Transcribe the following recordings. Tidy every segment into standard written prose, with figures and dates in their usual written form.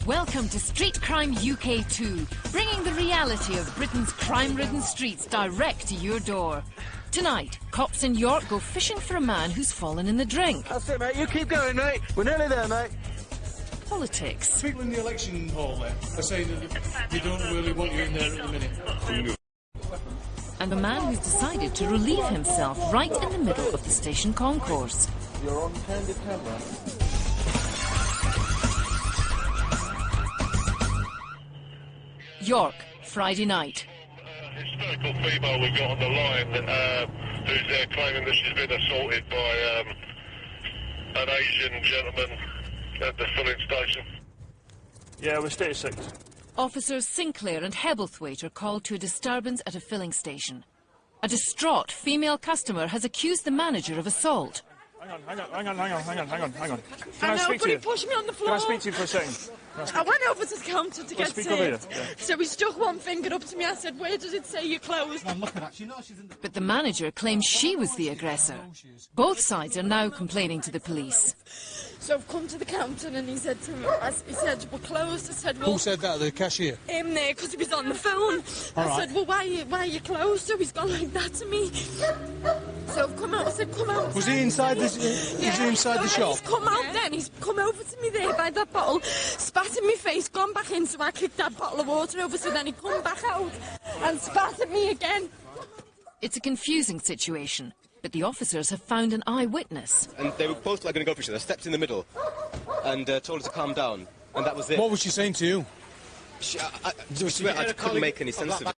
Welcome to Street Crime UK 2, bringing the reality of Britain's crime-ridden streets direct to your door. Tonight, cops in York go fishing for a man who's fallen in the drink. That's it, mate. You keep going, mate. We're nearly there, mate. Politics. People in the election hall there are saying that they don't really want you in there at the minute. And a man who's decided to relieve himself right in the middle of the station concourse. You're on candid camera. York, Friday night. Hysterical female we've got on the line who's claiming that she's been assaulted by an Asian gentleman at the filling station. Yeah, we're stage 6. Officers Sinclair and Hebblethwaite are called to a disturbance at a filling station. A distraught female customer has accused the manager of assault. Hang on. Can I know, speak but to he you? pushed me on the floor. Can I speak to you for a second? I went over to the counter to get speak over here. saved. Yeah. So he stuck one finger up to me. I said, where does it say you're closed? But the manager claims she was the aggressor. Both sides are now complaining to the police. So I've come to the counter and he said to me, he said, we're closed. I said, well... Who said that? The cashier? Him there, because he was on the phone. I said, well, why are you closed? So he's gone like that to me. So I've come out, I said, come out. Was he inside the, was he inside the shop? He's come out then, he's come over to me there by that bottle, spat in my face, gone back in, so I kicked that bottle of water over, so then he come back out and spat at me again. It's a confusing situation, but the officers have found an eyewitness. And they were both like going to go for each other, stepped in the middle and told her to calm down, and that was it. What was she saying to you? I swear I couldn't make any sense of it.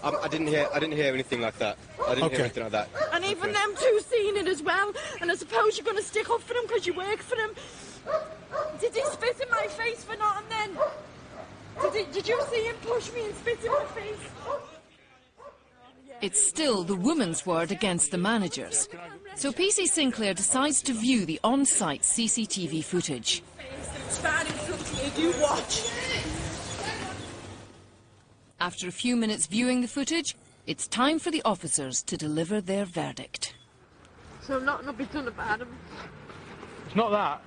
I didn't hear anything like that. I didn't hear anything like that. And even them two seen it as well, and I suppose you're going to stick up for them because you work for them. Did he spit in my face for nothing then? Did you see him push me and spit in my face? It's still the woman's word against the manager's. So PC Sinclair decides to view the on-site CCTV footage. It's bad in front of you, you watch. After a few minutes viewing the footage, it's time for the officers to deliver their verdict. So nothing will be done about him. It's not that.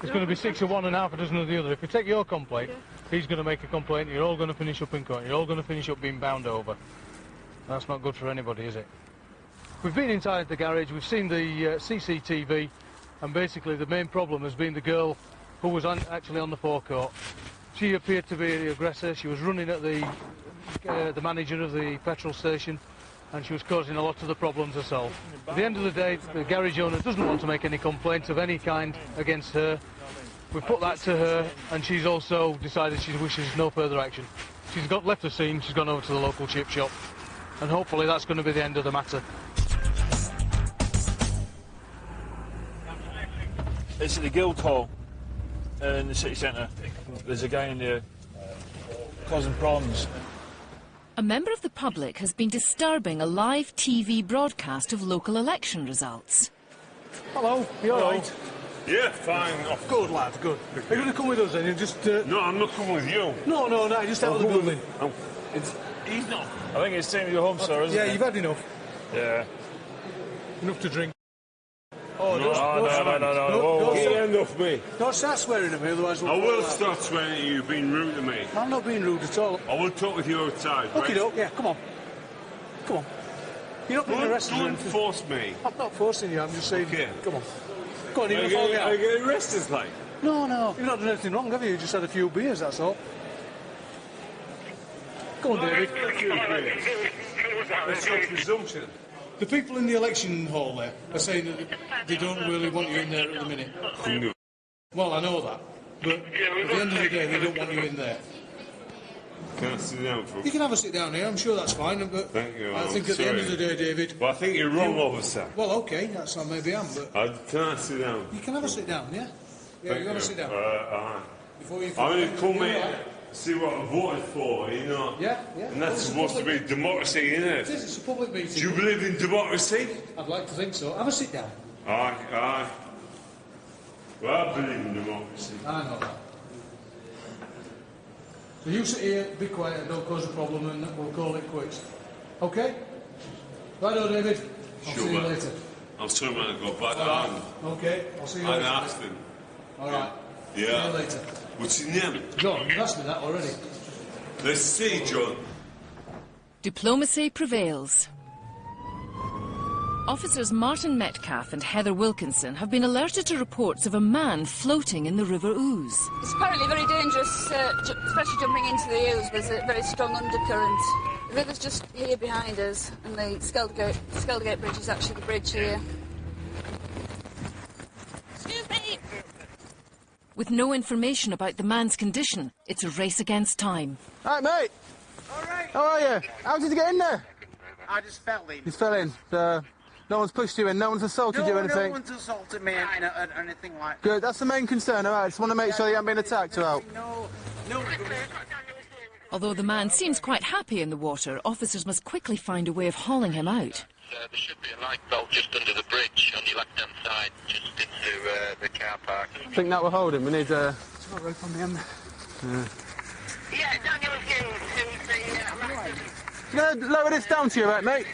It's going to be 6 of one and half a dozen of the other. If you take your complaint, he's going to make a complaint, you're all going to finish up in court, you're all going to finish up being bound over. That's not good for anybody, is it? We've been inside the garage, we've seen the CCTV, and basically the main problem has been the girl who was actually on the forecourt. She appeared to be the aggressor. She was running at the manager of the petrol station, and she was causing a lot of the problems herself. At the end of the day, the garage owner doesn't want to make any complaints of any kind against her. We put that to her, and she's also decided she wishes no further action. She's left the scene, she's gone over to the local chip shop, and hopefully that's going to be the end of the matter. It's at the Guildhall in the city centre. There's a guy in there causing problems. A member of the public has been disturbing a live TV broadcast of local election results. Hello, you all right? Yeah, fine. Good, lad, good. Are you going to come with us then? You just... No, I'm not coming with you. No, just out of the building. He's not. I think it's time to go home, sir, isn't it? Yeah, you've had enough. Yeah. Enough to drink. Oh, no. Get the end off me. Don't start swearing at me, otherwise I will start swearing at you, being rude to me. I'm not being rude at all. I will talk with you outside, right? Okay, yeah, come on. Come on. You're not being arrested or Don't anything. force me. I'm not forcing you, I'm just saying, Okay. come on. Go on, you're I going to fall out. get arrested, like. No, you've not done anything wrong, have you? You just had a few beers, that's all. Go on, David. That's your presumption. The people in the election hall there are saying that they don't really want you in there at the minute. Well, I know that, but at the end of the day, they don't want you in there. Can I sit down for... You can have a sit down here, I'm sure that's fine, but Thank you, I think at the end of the day, David... Well, I think you're wrong, officer. Well, OK, that's not maybe I am, but... Can I sit down? You can have a sit down, yeah? Yeah, you have a sit down. Before you I'm going to come here, see what I voted for, you know? Yeah. And that's supposed to be democracy, isn't it? It is, it's a public meeting. Do you believe in democracy? I'd like to think so. Have a sit down. Aye. Well, I believe in democracy. I know that. So you sit here, be quiet, and don't cause a problem, and we'll call it quits. Okay? Righto, David. I'll see you later. I'll turn around and go back down. Okay, I'll see you later. I asked him. All right. Yeah. See you later. What's his name? John, you've asked me that already. Let's see, John. Diplomacy prevails. Officers Martin Metcalf and Heather Wilkinson have been alerted to reports of a man floating in the River Ouse. It's apparently very dangerous, especially jumping into the Ouse. There's a very strong undercurrent. The river's just here behind us, and the Skeldergate Bridge is actually the bridge here. Excuse me! With no information about the man's condition, it's a race against time. Hi, mate. All right. How are you? How did you get in there? I just fell in. You fell in. No one's pushed you in. No one's assaulted you or anything. No one's assaulted me or anything like that. Good. That's the main concern. All right. I just want to make sure you haven't been attacked throughout. No. Although the man seems quite happy in the water, officers must quickly find a way of hauling him out. There should be a lifeboat just under the bridge on your left-hand side, just into the car park. I think that will hold him. We need It's got a rope on the end. Yeah, Daniel Hughes, who's the... You going to lower this down to you, right, mate?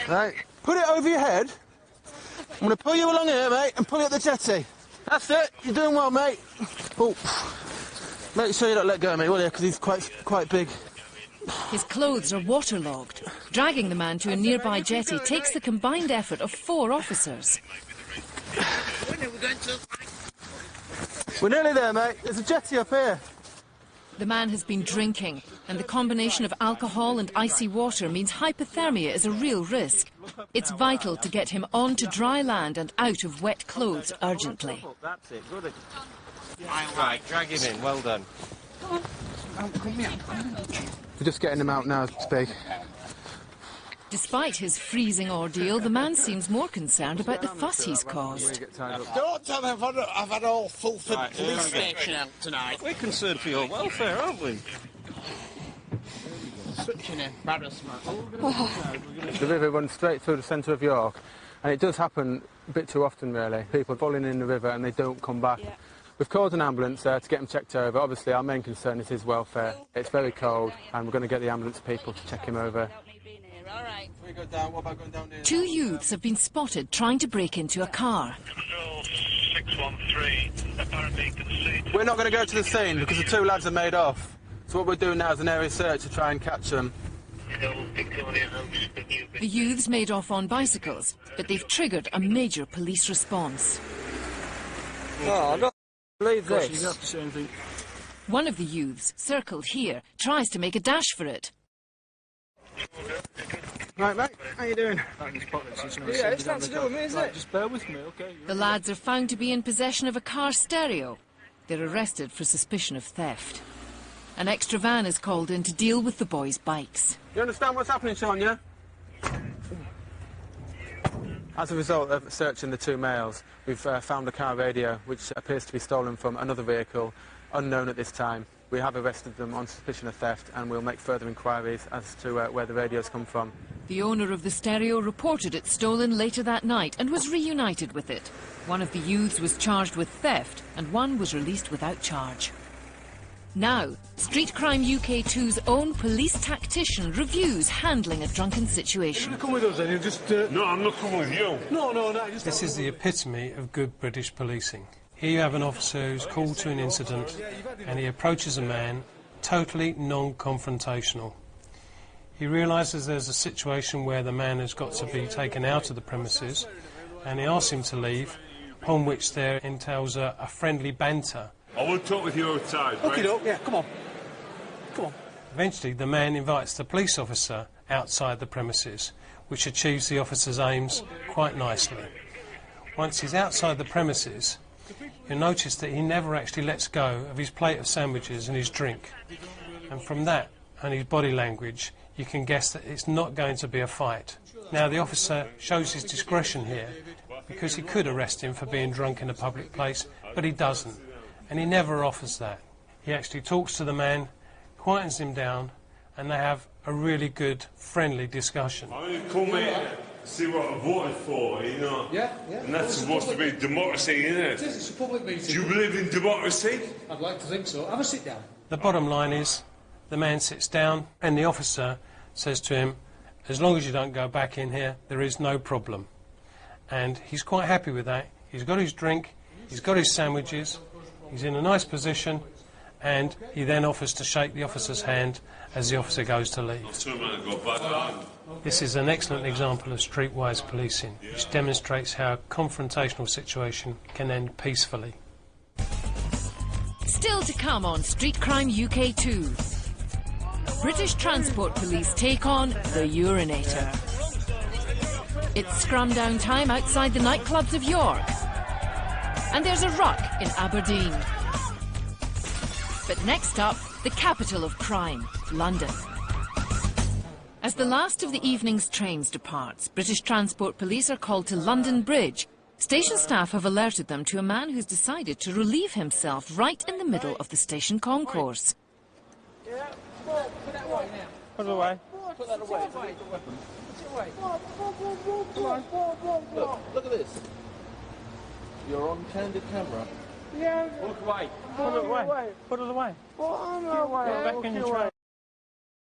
Right. Put it over your head. I'm going to pull you along here, mate, and pull you up the jetty. That's it. You're doing well, mate. Oh. Make sure you don't let go of me, will you? Because he's quite big. His clothes are waterlogged. Dragging the man to a nearby jetty takes the combined effort of 4 officers. We're nearly there, mate. There's a jetty up here. The man has been drinking, and the combination of alcohol and icy water means hypothermia is a real risk. It's vital to get him onto dry land and out of wet clothes urgently. That's it. Good. Right, drag him in. Well done. We're just getting him out now, Spig. Despite his freezing ordeal, the man seems more concerned about the fuss he's caused. Don't tell me I've had all Fulford police station out tonight. We're concerned for your welfare, aren't we? Such an embarrassment. The river runs straight through the centre of York, and it does happen a bit too often, really. People falling in the river and they don't come back. Yeah. We've called an ambulance to get him checked over. Obviously, our main concern is his welfare. It's very cold, and we're going to get the ambulance people to check him over. All right. We go down. What about going down there? 2 youths have been spotted trying to break into a car. Control 613, apparently to the scene. We're not going to go to the scene because the 2 lads are made off. So what we're doing now is an area search to try and catch them. The youths made off on bicycles, but they've triggered a major police response. Oh, I don't believe this. One of the youths, circled here, tries to make a dash for it. Right, mate, how you doing? Yeah, it's not to do with me, is it? Just bear with me, okay? The lads are found to be in possession of a car stereo. They're arrested for suspicion of theft. An extra van is called in to deal with the boys' bikes. You understand what's happening, Sean, yeah? As a result of searching the 2 males, we've found a car radio which appears to be stolen from another vehicle, unknown at this time. We have arrested them on suspicion of theft, and we'll make further inquiries as to where the radios come from. The owner of the stereo reported it stolen later that night and was reunited with it. One of the youths was charged with theft, and one was released without charge. Now, Street Crime UK 2's own police tactician reviews handling a drunken situation. Come with us then, you'll just... No, I'm not coming with you. No, just... This is the epitome of good British policing. Here you have an officer who's called to an incident and he approaches a man totally non-confrontational. He realises there's a situation where the man has got to be taken out of the premises and he asks him to leave, upon which there entails a friendly banter. I will talk with you outside, right? Okay, yeah, come on. Eventually the man invites the police officer outside the premises, which achieves the officer's aims quite nicely. Once he's outside the premises, you'll notice that he never actually lets go of his plate of sandwiches and his drink. And from that and his body language, you can guess that it's not going to be a fight. Now, the officer shows his discretion here because he could arrest him for being drunk in a public place, but he doesn't. And he never offers that. He actually talks to the man, quietens him down, and they have a really good, friendly discussion. I'm going to come here, see what I voted for, you know. Yeah, And that's supposed to be democracy, isn't it? It is, it's a public meeting. Do you believe in democracy? I'd like to think so. Have a sit down. The bottom line is, the man sits down and the officer says to him, as long as you don't go back in here, there is no problem. And he's quite happy with that. He's got his drink, he's got his sandwiches, he's in a nice position, and he then offers to shake the officer's hand as the officer goes to leave. This is an excellent example of streetwise policing, which demonstrates how a confrontational situation can end peacefully. Still to come on Street Crime UK 2. British Transport Police take on the urinator. It's scrum down time outside the nightclubs of York. And there's a ruck in Aberdeen. But next up, the capital of crime, London. As the last of the evening's trains departs, British Transport Police are called to London Bridge. Station staff have alerted them to a man who's decided to relieve himself right in the middle of the station concourse. Put it away. Put that away. It's a weapon. Put it away. Come on. Look at this. You're on candid camera. Yeah. Look away. Put it away. Put it away. Well, I'm away. Get back in your train.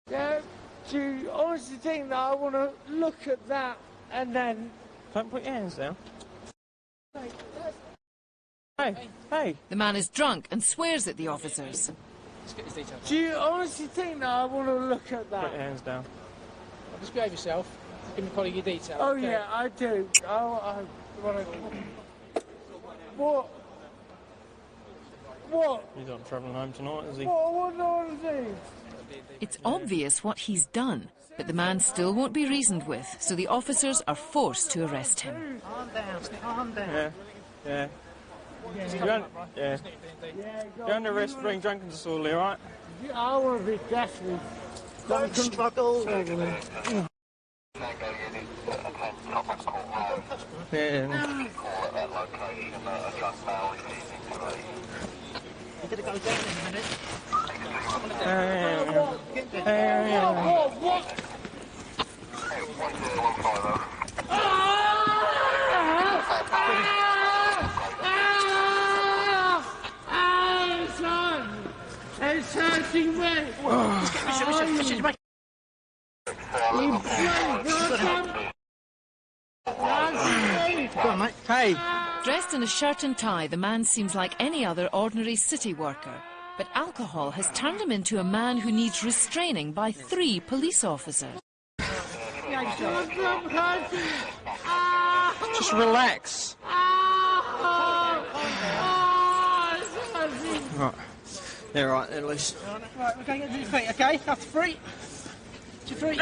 Yeah. Do you honestly think that I want to look at that and then... Don't put your hands down. Hey, hey. The man is drunk and swears at the officers. Do you honestly think that I want to look at that? Put your hands down. Well, just behave yourself. Give me probably your details. Oh, okay? yeah, I do. I want to... What? What? He's not travelling home tonight, is he? What do I want to do? It's obvious what he's done, but the man still won't be reasoned with, so the officers are forced to arrest him. Calm down, calm down. Yeah, yeah. Yeah. You're under arrest for being drunken disorderly, alright? Yeah, I want to be definitely... Don't struggle. Yeah. You're going to go down in a minute. What? It's hurting me. Hey. Dressed in a shirt and tie, the man seems like any other ordinary city worker. But alcohol has turned him into a man who needs restraining by 3 police officers. Just relax. Right. Yeah, right, at least. Right, we're going to get to your feet, okay? After 3. To 3. Good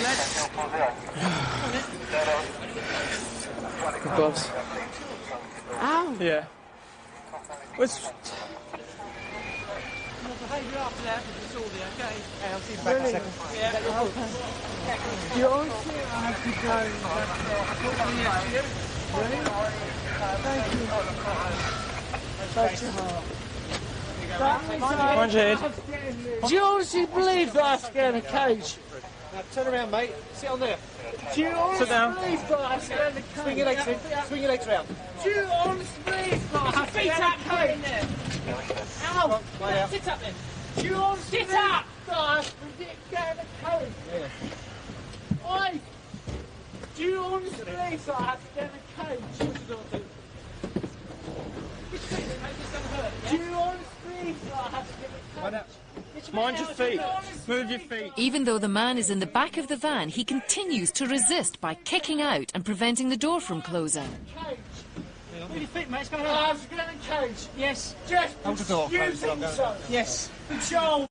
lad. The gloves. Ow. Yeah. What's... Behaviour after that, it's all there, okay? Hey, I'll see you back in a second. Yeah. You honestly have to go... Really? Thank you. Thank you. Mind your head. Do you honestly believe that I scared a cage? Now turn around, mate. Sit on there. Do you honestly believe that I scared a cage? Swing your legs in. Swing your legs round. Do you honestly believe that I scared a cage? Ow! Sit up then. Do you honestly believe that I scared a cage? Yeah. Oi! Do you honestly believe that I scared a cage? Do you honestly believe that I scared a cage? Mind your feet. Move your feet. Even though the man is in the back of the van, he continues to resist by kicking out and preventing the door from closing. Move your feet, mate. It's going to hurt. I'm scared a cage. Yes. Just hold the door closed. So. Yes. Control.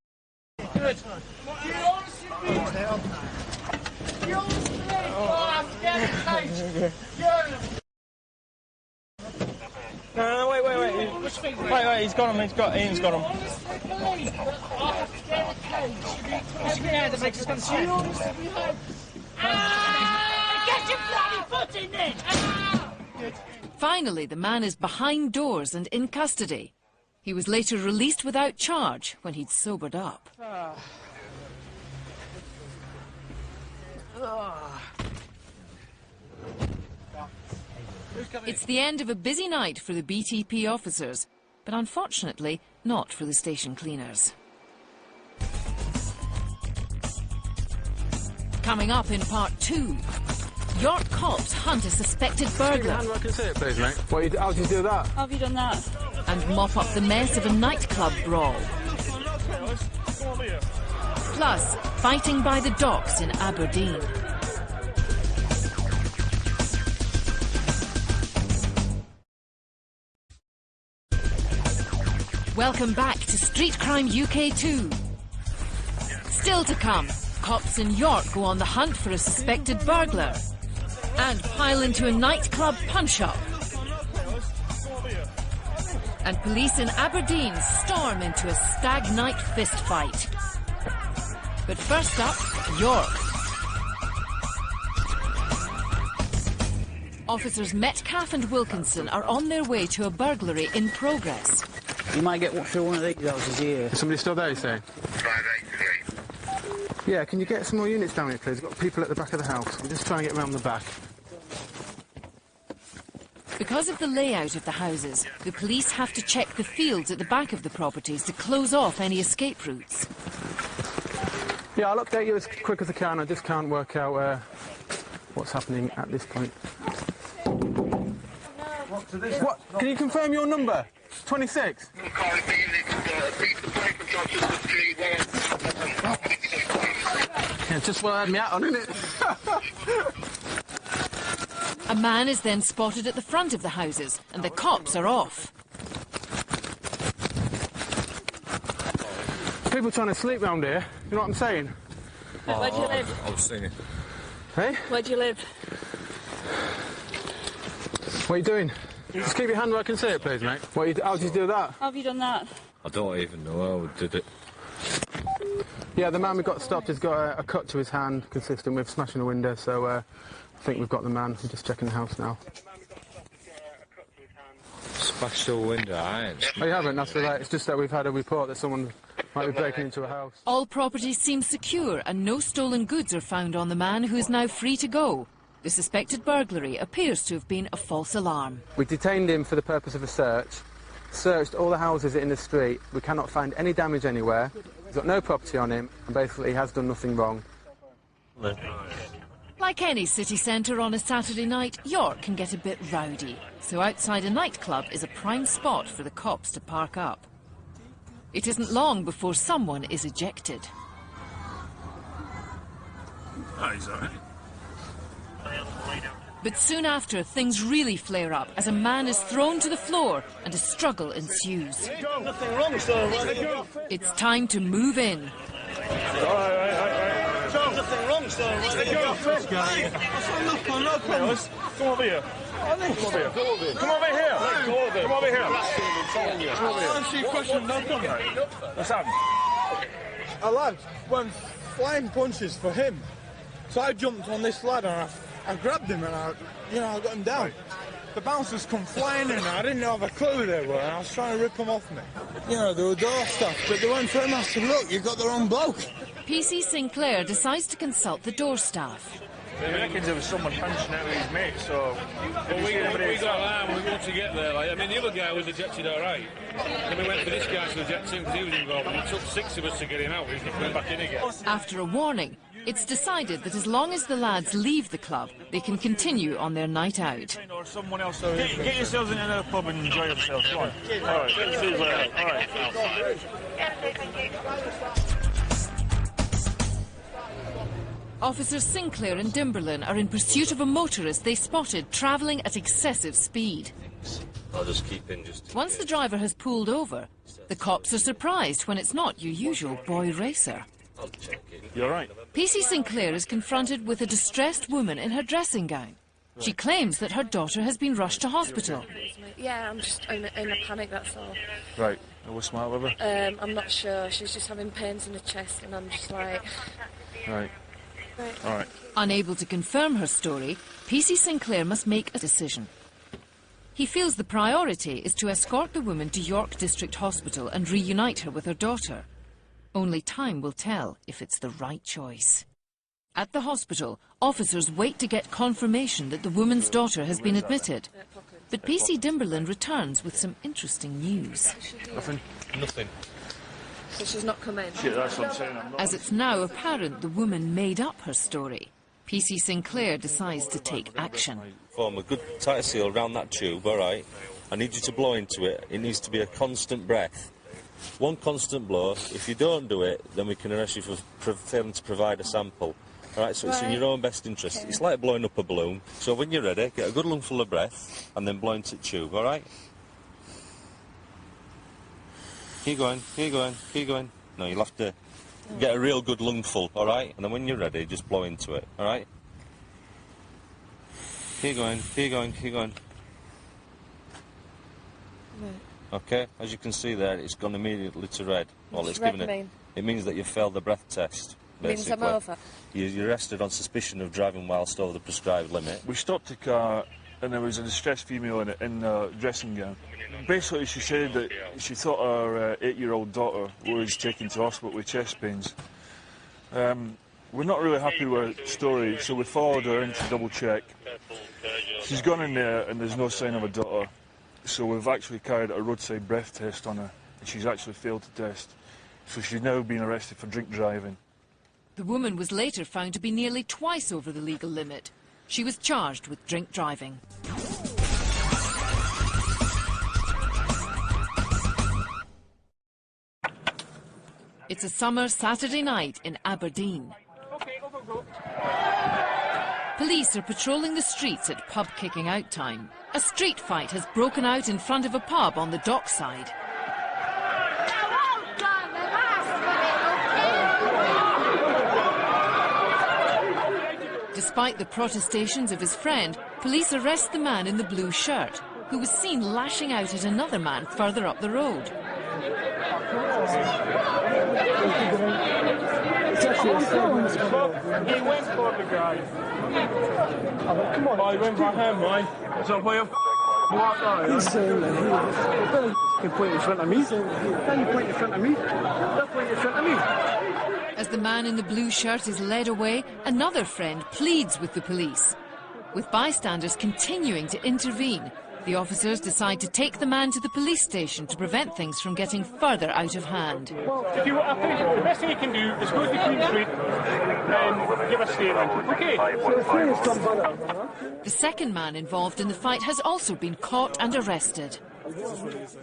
Good. Do you honestly believe that I'm scared of cage? No, wait. Wait, he's got him, Ian's got him. That makes us concerned. Get your bloody foot in there! Finally, the man is behind doors and in custody. He was later released without charge when he'd sobered up. It's the end of a busy night for the BTP officers, but unfortunately not for the station cleaners. Coming up in part 2, York cops hunt a suspected burglar. I can see it, please, mate. How did you do that? How have you done that? And mop up the mess of a nightclub brawl. Plus, fighting by the docks in Aberdeen. Welcome back to Street Crime UK 2. Still to come, cops in York go on the hunt for a suspected burglar and pile into a nightclub punch-up. And police in Aberdeen storm into a stag night fist fight. But first up, York. Officers Metcalf and Wilkinson are on their way to a burglary in progress. You might get through one of these houses here. Is somebody still there, you say? 583. Yeah, can you get some more units down here, please? We've got people at the back of the house. I'm just trying to get around the back. Because of the layout of the houses, the police have to check the fields at the back of the properties to close off any escape routes. Yeah, I'll update you as quick as I can. I just can't work out what's happening at this point. What? Can you confirm your number? 26? Yeah, just what I had me out on, isn't it? A man is then spotted at the front of the houses, and the cops are off. People trying to sleep round here, you know what I'm saying? Where do you live? I was singing. Hey? Where do you live? What are you doing? Just keep your hand where I can see it, please, mate. How did you do that? How have you done that? I don't even know how I did it. Yeah, the man we got stopped has got a cut to his hand consistent with smashing a window, so I think we've got the man. I'm just checking the house now. Smashed the window, I ain't. Oh, you haven't? That's right. It's just that we've had a report that someone might be breaking into a house. All properties seem secure and no stolen goods are found on the man, who is now free to go. The suspected burglary appears to have been a false alarm. We detained him for the purpose of a search, searched all the houses in the street. We cannot find any damage anywhere. He's got no property on him, and basically he has done nothing wrong. Like any city centre on a Saturday night, York can get a bit rowdy. So outside a nightclub is a prime spot for the cops to park up. It isn't long before someone is ejected. Oh, he's all right. But soon after, things really flare up as a man is thrown to the floor and a struggle ensues. Nothing wrong, sir. It's time to move in. Nothing wrong, sir. Come over here. Come over here. Come over here. Come over here. Answer your question, no problem. What's happened? A lad went flying punches for him. So I jumped on this ladder and I grabbed him and I got him down. Right. The bouncers come flying in and I didn't have a clue who they were and I was trying to rip them off me. They were door staff, but they went for him. I said, look, you've got the wrong bloke. PC Sinclair decides to consult the door staff. He reckons there was someone punching out with his mate, so... Well, we got alarm once you get there. Like, I mean, the other guy was ejected all right. Then we went for this guy to eject him because he was involved. And it took 6 of us to get him out. He's coming back in again. After a warning, it's decided that as long as the lads leave the club, they can continue on their night out. Or someone else. Get yourselves in another pub and enjoy yourselves. Go on. All right. See you later. All right. Officers Sinclair and Dimberlin are in pursuit of a motorist they spotted travelling at excessive speed. I'll just keep in just... Once the driver has pulled over, the cops are surprised when it's not your usual boy racer. You all right? PC Sinclair is confronted with a distressed woman in her dressing gown. She claims that her daughter has been rushed to hospital. Yeah, I'm just in a panic, that's all. Right. What's the matter with her? I'm not sure. She's just having pains in her chest and I'm just like... Right. All right. Unable to confirm her story, PC Sinclair must make a decision. He feels the priority is to escort the woman to York District Hospital and reunite her with her daughter. Only time will tell if it's the right choice. At the hospital, officers wait to get confirmation that the woman's daughter has been admitted. But PC Dimberland returns with some interesting news. Nothing. So she's not come in? Yeah, that's what I'm saying. As it's now apparent the woman made up her story, PC Sinclair decides to take action. Form a good tight seal around that tube, all right? I need you to blow into it. It needs to be a constant breath. One constant blow. If you don't do it, then we can arrest you for failing to provide a sample. All right, so it's in your own best interest. Okay. It's like blowing up a balloon. So when you're ready, get a good lungful of breath and then blow into the tube, all right? Keep going, keep going, keep going. No, you'll have to get a real good lungful, all right? And then when you're ready, just blow into it, all right? Keep going, keep going, keep going. Right. Okay, as you can see there, it's gone immediately to red. All it's given it. It means that you've failed the breath test. Basically. Means I'm over. You're arrested on suspicion of driving whilst over the prescribed limit. We stopped the car and there was a distressed female in it in a dressing gown. Basically, she said that she thought her 8-year-old daughter was taken to hospital with chest pains. We're not really happy with her story, so we followed her in to double check. She's gone in there and there's no sign of a daughter, so we've actually carried out a roadside breath test on her, and she's actually failed to test. So she's now been arrested for drink driving. The woman was later found to be nearly twice over the legal limit. She was charged with drink driving. It's a summer Saturday night in Aberdeen. Police are patrolling the streets at pub kicking out time. A street fight has broken out in front of a pub on the dockside. Despite the protestations of his friend, police arrest the man in the blue shirt, who was seen lashing out at another man further up the road. He went for the guy. Come on. Oh, he went for him, right? So why you He's saying that he can point in front of me. Can you point in front of me? Don't point in front of me. As the man in the blue shirt is led away, another friend pleads with the police. With bystanders continuing to intervene, the officers decide to take the man to the police station to prevent things from getting further out of hand. If you, I think the best thing you can do is go to the Queen Street and give a statement. Okay. The second man involved in the fight has also been caught and arrested.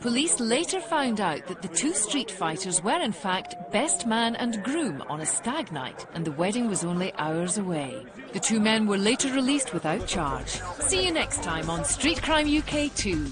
Police later found out that the two street fighters were in fact best man and groom on a stag night, and the wedding was only hours away. The two men were later released without charge. See you next time on Street Crime UK 2.